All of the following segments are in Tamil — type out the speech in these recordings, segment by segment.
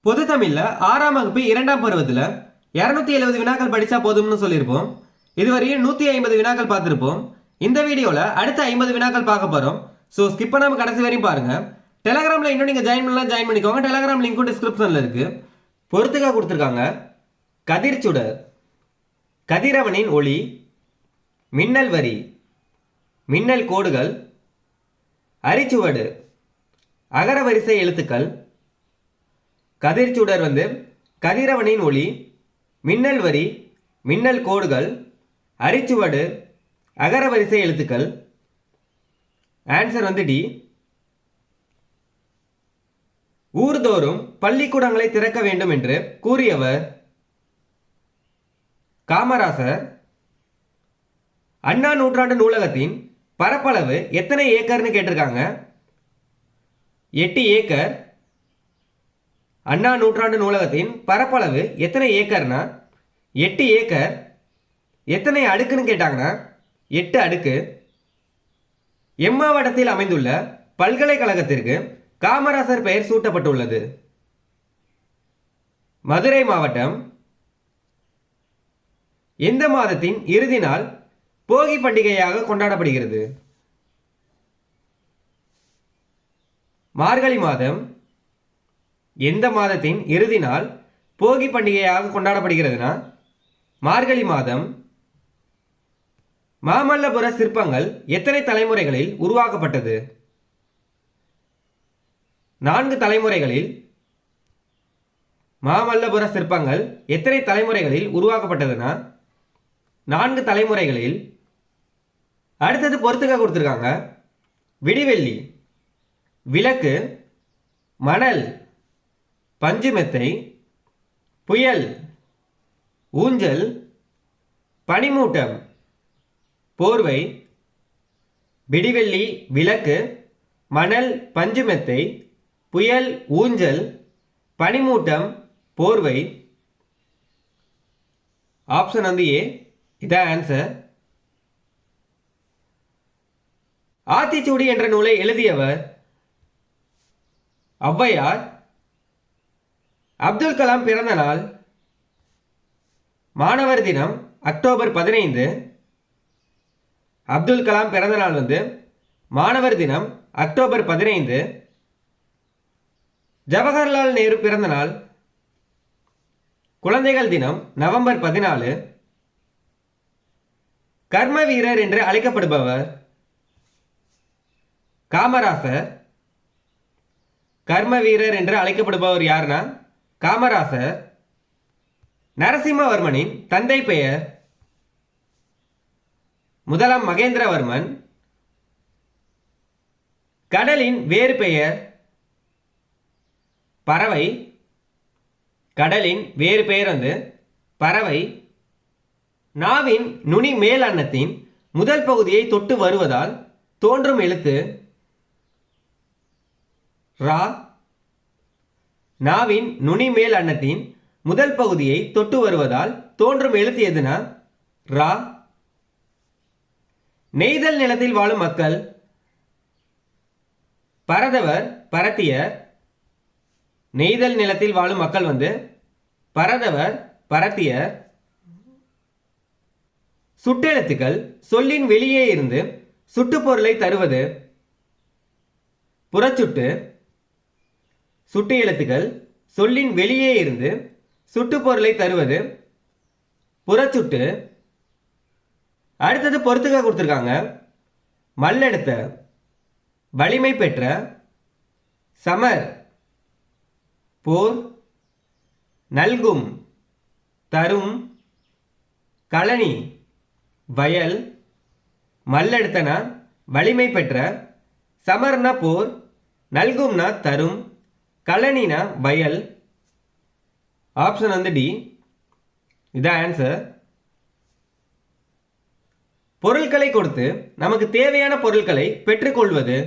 பொது தமிழ்ல 6ஆம் வகுப்பு 2ஆம் பருவத்துல 270 வினாக்கள் படிச்சா போதும்னு சொல்லியிருப்போம். இதுவரையும் 150 வினாக்கள் பார்த்திருப்போம். இந்த வீடியோல அடுத்த 50 வினாக்கள் பார்க்க போறோம். ஸோ ஸ்கிப் பண்ணாம கடைசி வரையும் பாருங்க. டெலகிராம்ல இன்னும் நீங்க ஜாயின் பண்ணிக்கோங்க. டெலகிராம் லிங்க்கும் டிஸ்கிரிப்ஷன்ல இருக்கு. பொறுத்துக்கா கொடுத்துருக்காங்க. கதிர்ச்சுடர், கதிரவனின் ஒளி, மின்னல் வரி, மின்னல் கோடுகள், அரிச்சுவடு, அகரவரிசை எழுத்துக்கள். கதிர்ச்சுடர் கதிரவனின் ஒளி, மின்னல் வரி, மின்னல் கோடுகள், அரிச்சுவடு, அகரவரிசை எழுத்துக்கள். Answer D. ஊர்தோறும் பள்ளிக்கூடங்களை திறக்க வேண்டும் என்று கூறியவர் காமராசர். அண்ணா நூற்றாண்டு நூலகத்தின் பரப்பளவு எத்தனை ஏக்கர்னு கேட்டிருக்காங்க. 8 ஏக்கர். அண்ணா நூற்றாண்டு நூலகத்தின் பரப்பளவு எத்தனை ஏக்கர்னா 8 ஏக்கர். எத்தனை அடுக்குன்னு கேட்டாங்கன்னா 8 அடுக்கு. எம்மாவட்டத்தில் அமைந்துள்ள பல்கலைக்கழகத்திற்கு காமராசர் பெயர் சூட்டப்பட்டுள்ளது. மதுரை மாவட்டம். எந்த மாதத்தின் இறுதி நாள் போகி பண்டிகையாக கொண்டாடப்படுகிறது. மார்கழி மாதம். எந்த மாதத்தின் இறுதி நாள் போகி பண்டிகையாக கொண்டாடப்படுகிறதுனா மார்கழி மாதம். மாமல்லபுர சிற்பங்கள் எத்தனை தலைமுறைகளில் உருவாக்கப்பட்டது. 4 தலைமுறைகளில். மாமல்லபுர சிற்பங்கள் எத்தனை தலைமுறைகளில் உருவாக்கப்பட்டதுன்னா 4 தலைமுறைகளில். அடுத்தது பொறுத்துக்க கொடுத்துருக்காங்க. விடிவெள்ளி, விளக்கு, மணல், பஞ்சுமெத்தை, புயல், ஊஞ்சல், பனிமூட்டம், போர்வை. விடிவெள்ளி, விளக்கு, மணல், பஞ்சுமெத்தை, புயல், ஊஞ்சல், பனிமூட்டம், போர்வை. Option A. இதான் ஆன்சர். ஆத்திச்சூடி என்ற நூலை எழுதியவர் ஔவையார். அப்துல் கலாம் பிறந்த நாள். மாணவர் தினம் அக்டோபர் 15. அப்துல் கலாம் பிறந்த நாள் மாணவர் தினம் அக்டோபர் 15. ஜவஹர்லால் நேரு பிறந்த நாள். குழந்தைகள் தினம் நவம்பர் 14. கர்ம வீரர் என்று அழைக்கப்படுபவர் காமராசர். கர்ம வீரர் என்று அழைக்கப்படுபவர் யாருன்னா காமராசர். நரசிம்மவர்மனின் தந்தை பெயர் முதலாம் மகேந்திரவர்மன். கடலின் வேறு பெயர் பறவை. கடலின் வேறு பெயர் பறவை. நாவின் நுனி மேல் அன்னத்தின் முதல் பகுதியை தொட்டு வருவதால் தோன்றும் எழுத்து ரா. நாவின் நுனி மேல் அன்னத்தின் முதல் பகுதியை தொட்டு வருவதால் தோன்றும் எழுத்து எதுனா ரா. நெய்தல் நிலத்தில் வாழும் மக்கள் பரதவர், பரத்தியர். நெய்தல் நிலத்தில் வாழும் மக்கள் பரதவர், பரத்தியர். சுட்டெழுத்துக்கள் சொல்லின் வெளியே இருந்து சுட்டுப்பொருளை தருவது புறச்சுட்டு. சுட்டு எழுத்துக்கள் சொல்லின் வெளியே இருந்து சுட்டுப்பொருளை தருவது புறச்சுட்டு. அடுத்தது பொறுத்துக்க கொடுத்துருக்காங்க. மல்லெடுத்த, வலிமை பெற்ற, சமர், போர், நல்கும், தரும், களனி, வயல். மல்லெடுத்தனா வலிமை பெற்ற, சமர்னா போர், நல்கும்னா தரும், களனினா வயல். Option D. இதான் ஆன்சர். பொருட்களை கொடுத்து நமக்கு தேவையான பொருட்களை பெற்றுக்கொள்வது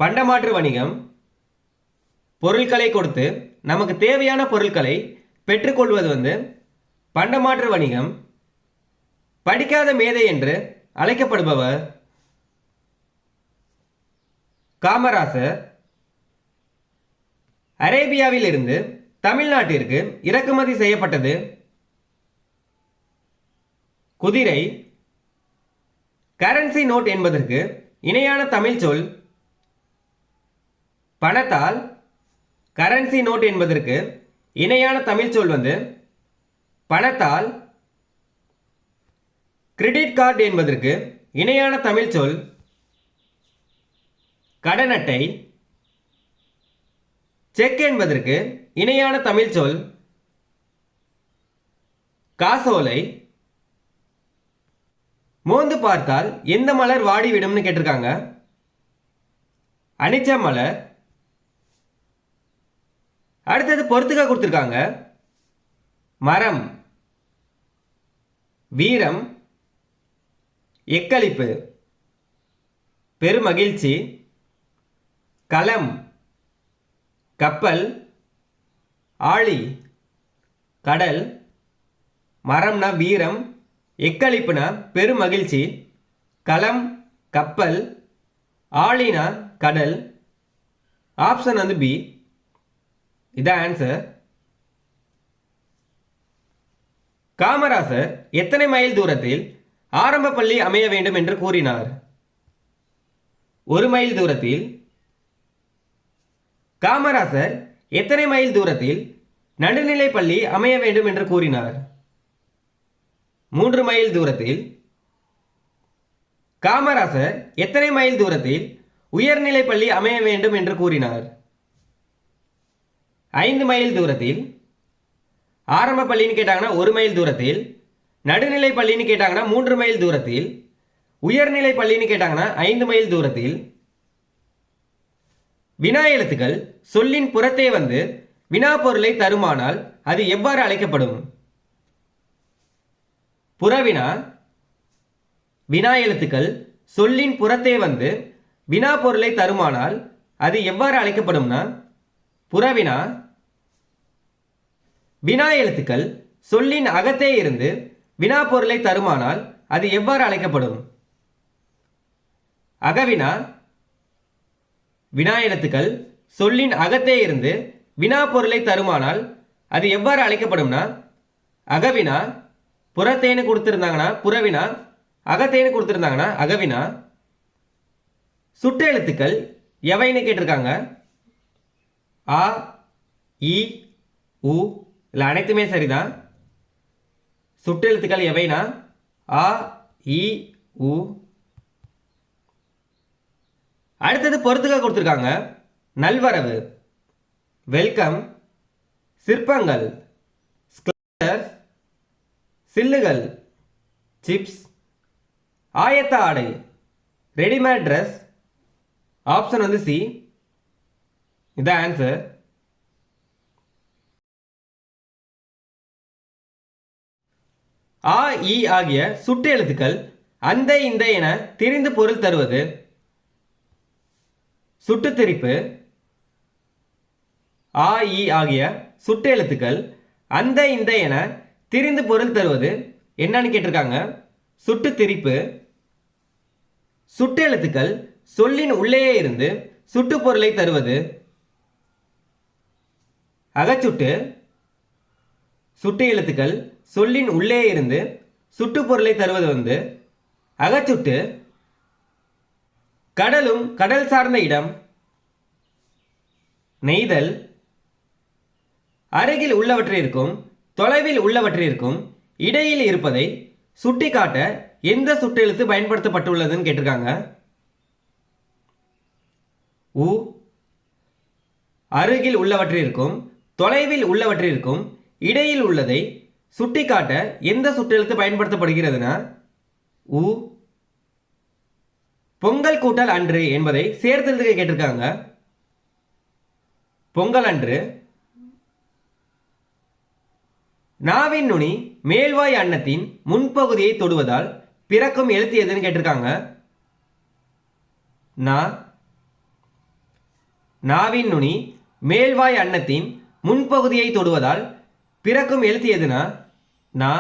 பண்டமாற்று வணிகம். பொருட்களை கொடுத்து நமக்கு தேவையான பொருட்களை பெற்றுக்கொள்வது பண்டமாற்று வணிகம். படிக்காத மேதை என்று அழைக்கப்படுபவர் காமராசர். அரேபியாவில் இருந்து தமிழ்நாட்டிற்கு இறக்குமதி செய்யப்பட்டது? குதிரை. கரன்சி நோட் என்பதற்கு இணையான தமிழ் சொல்? பணத்தாள். கரன்சி நோட் என்பதற்கு இணையான தமிழ் சொல் பணத்தாள். கிரெடிட் கார்டு என்பதற்கு இணையான தமிழ் சொல்? கடன் அட்டை. செக் என்பதற்கு இணையான தமிழ் சொல்? காசோலை. மோந்து பார்த்தால் எந்த மலர் வாடிவிடும்னு கேட்டிருக்காங்க? அனிச்ச மலர். அடுத்தது பொறுத்துக்க கொடுத்துருக்காங்க. மரம், வீரம், எக்களிப்பு, பெருமகிழ்ச்சி, களம், கப்பல், ஆழி, கடல். மரம்னா வீரம், எக்களிப்புனா பெருமகிழ்ச்சி, களம் கப்பல், ஆழினா கடல். Option B. இதான் ஆன்சர். காமராசர் எத்தனை மைல் தூரத்தில் ஆரம்ப பள்ளி அமைய வேண்டும் என்று கூறினார்? 1 மைல் தூரத்தில். காமராசர் எத்தனை மைல் தூரத்தில் நடுநிலை பள்ளி அமைய வேண்டும் என்று கூறினார்? 3 மைல் தூரத்தில். காமராசர் எத்தனை மைல் தூரத்தில் உயர்நிலை பள்ளி அமைய வேண்டும் என்று கூறினார்? 5 மைல் தூரத்தில். ஆரம்ப பள்ளின்னு கேட்டாங்கன்னா 1 மைல் தூரத்தில், நடுநிலை பள்ளின்னு கேட்டாங்கன்னா 3 மைல் தூரத்தில், உயர்நிலை பள்ளின்னு கேட்டாங்கன்னா 5 மைல் தூரத்தில். வினா எழுத்துக்கள் சொல்லின் புறத்தே வினா பொருளை தருமானால் அது எவ்வாறு அழைக்கப்படும்? புறவினா. வினா எழுத்துக்கள் சொல்லின் புறத்தே வினா பொருளை தருமானால் அது எவ்வாறு அழைக்கப்படும்னா புறவினா. வினா எழுத்துக்கள் சொல்லின் அகத்தே இருந்து வினா பொருளை தருமானால் அது எவ்வாறு அழைக்கப்படும்? அகவினா. வினா எழுத்துக்கள் சொல்லின் அகத்தே இருந்து வினா பொருளை தருமானால் அது எவ்வாறு அழைக்கப்படும்னா அகவினா. புறத்தேன்னு கொடுத்திருந்தாங்கன்னா புறவினா, அகத்தேன்னு கொடுத்திருந்தாங்கன்னா அகவினா. சுட்டெழுத்துக்கள் எவைன்னு கேட்டிருக்காங்க? ஆ, இ, உ. இல்லை அனைத்துமே சரிதான். சுட்டெழுத்துக்கள் எவைனா ஆ, இ, உ. அடுத்தது பொறுத்துக்க கொடுத்துருக்காங்க. நல்வரவு, வெல்கம், சிற்பங்கள், ஸ்கல்ப்சர்ஸ், சில்லுகள், சிப்ஸ், ஆயத்த ஆடை, ரெடிமேட் ட்ரெஸ். Option C. இதான் ஆன்சர். ஆ, இ ஆகிய சுட்டு எழுத்துக்கள் அந்த இந்த என திரிந்து பொருள் தருவது? சுட்டு திரிப்பு. ஆ, இ ஆகிய சுட்டு எழுத்துக்கள் அந்த இந்த என திரிந்து பொருள் தருவது என்னன்னு கேட்டிருக்காங்க? சுட்டு திரிப்பு. சுட்டு எழுத்துக்கள் சொல்லின் உள்ளேயே இருந்து சுட்டு பொருளை தருவது? அகச்சுட்டு. சுட்டு எழுத்துக்கள் சொல்லின் உள்ளே இருந்து சுட்டு பொருளை தருவது அகச்சுட்டு. கடலும் கடல் சார்ந்த இடம்? நெய்தல். அருகில் உள்ளவற்றிற்கும் தொலைவில் உள்ளவற்றிற்கும் இடையில் இருப்பதை சுட்டி காட்ட எந்த சுட்டெழுத்து பயன்படுத்தப்பட்டுள்ளதுன்னு கேட்டிருக்காங்க? உ. அருகில் உள்ளவற்றிற்கும் தொலைவில் உள்ளவற்றிற்கும் இடையில் உள்ளதை சுட்டி காட்ட எந்த சுட்டெழுத்து பயன்படுத்தப்படுகிறதுனா உ. பொங்கல் கூட்டல் அன்று என்பதை சேர்த்தெழுதுக கேட்டிருக்காங்க. பொங்கல் அன்று. நாவின் நுனி மேல்வாய் அன்னத்தின் முன்பகுதியை தொடுவதால் பிறக்கும் எழுத்து எதுன்னு கேட்டிருக்காங்க? நா. நாவின் நுனி மேல்வாய் அன்னத்தின் முன்பகுதியை தொடுவதால் பிறக்கும் எழுத்து எதுனா நா.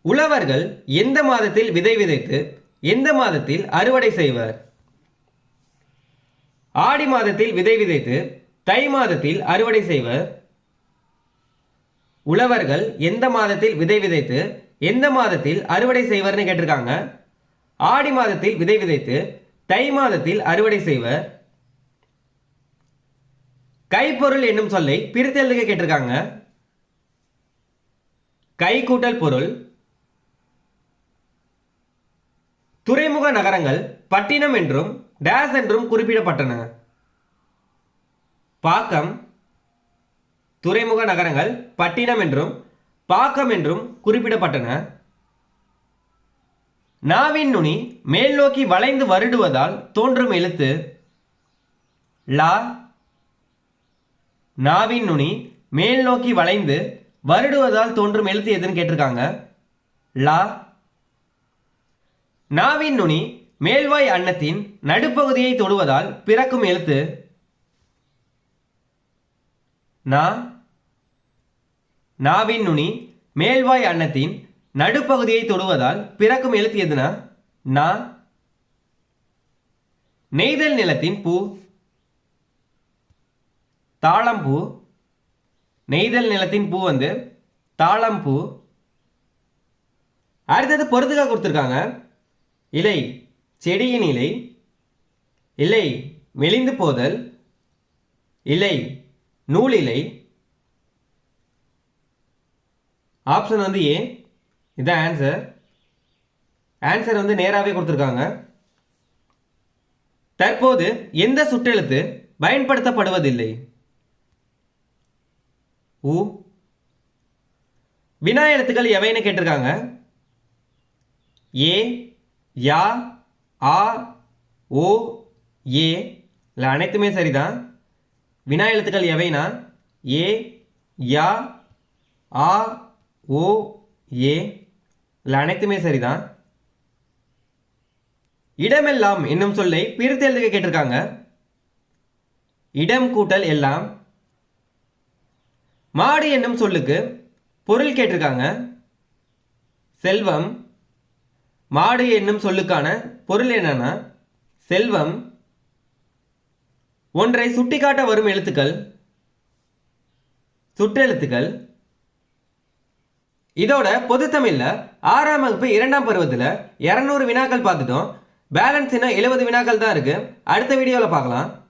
உழவர்கள் எந்த மாதத்தில் விதை விதைத்து எந்த மாதத்தில் அறுவடை செய்வர்? ஆடி மாதத்தில் விதை விதைத்து தை மாதத்தில் அறுவடை செய்வர். உழவர்கள் எந்த மாதத்தில் விதை விதைத்து எந்த மாதத்தில் அறுவடை செய்வர்னு கேட்டிருக்காங்க. ஆடி மாதத்தில் விதை விதைத்து தை மாதத்தில் அறுவடை செய்வர். கைப்பொருள் என்னும் சொல்லை பிரித்து எழுதுக கேட்டிருக்காங்க. கை கூட்டல் பொருள். துறைமுக நகரங்கள் பட்டினம் என்றும் டேஸ் என்றும் குறிப்பிடப்பட்டன. பாக்கம். துறைமுக நகரங்கள் பட்டினம் என்றும் பாக்கம் என்றும் குறிப்பிடப்பட்டன. நாவின் நுனி மேல் நோக்கி வளைந்து வருடுவதால் தோன்றும் எழுத்து லா. நாவின் நுனி மேல் நோக்கி வளைந்து வருடுவதால் தோன்றும் எழுத்து எதுன்னு கேட்டிருக்காங்க. லா. நாவின் நுனி மேல்வாய் அன்னத்தின் நடுப்பகுதியை தொடுவதால் பிறக்கும் எழுத்து நா. நாவின் நுனி மேல்வாய் அன்னத்தின் நடுப்பகுதியை தொடுவதால் பிறக்கும் எழுத்து எதுனா நா. நெய்தல் நிலத்தின் பூ தாழம்பூ. நெய்தல் நிலத்தின் பூ தாழம்பூ. அடுத்தது பொறுத்துக்கா கொடுத்துருக்காங்க. இலை செடியின் இலை. இலை மெலிந்து போதல். இலை நூல் இலை. Option A. இதுதான் ஆன்சர். ஆன்சர் நேராகவே கொடுத்துருக்காங்க. தற்போது எந்த சுற்றெழுத்து பயன்படுத்தப்படுவதில்லை? உ. வினா எழுத்துக்கள் எவைன்னு கேட்டிருக்காங்க. ஏ, யா, ஆ, ஓ, ஏ. இல்லை அனைத்துமே சரிதான். வினா எழுத்துக்கள் எவைனா ஏ, யா, ஆ, ஓ, ஏ. இல்லை அனைத்துமே சரிதான். இடமெல்லாம் என்னும் சொல்லை பிரித்து எழுதுக கேட்டிருக்காங்க. இடம் கூட்டல் எல்லாம். மாடு என்னும் சொல்லுக்கு பொருள் கேட்டிருக்காங்க. செல்வம். மாடு என்னும் சொல்லுக்கான பொருள் என்னன்னா செல்வம். ஒன்றை சுட்டிக்காட்ட வரும் எழுத்துக்கள் சுற்றெழுத்துக்கள். இதோட பொதுத்தமிழ்ல 6ஆம் வகுப்பு 2ஆம் பருவத்தில் 200 வினாக்கள் பார்த்துட்டோம். பேலன்ஸ் இன்னும் 70 வினாக்கள் தான் இருக்கு. அடுத்த வீடியோவில் பார்க்கலாம்.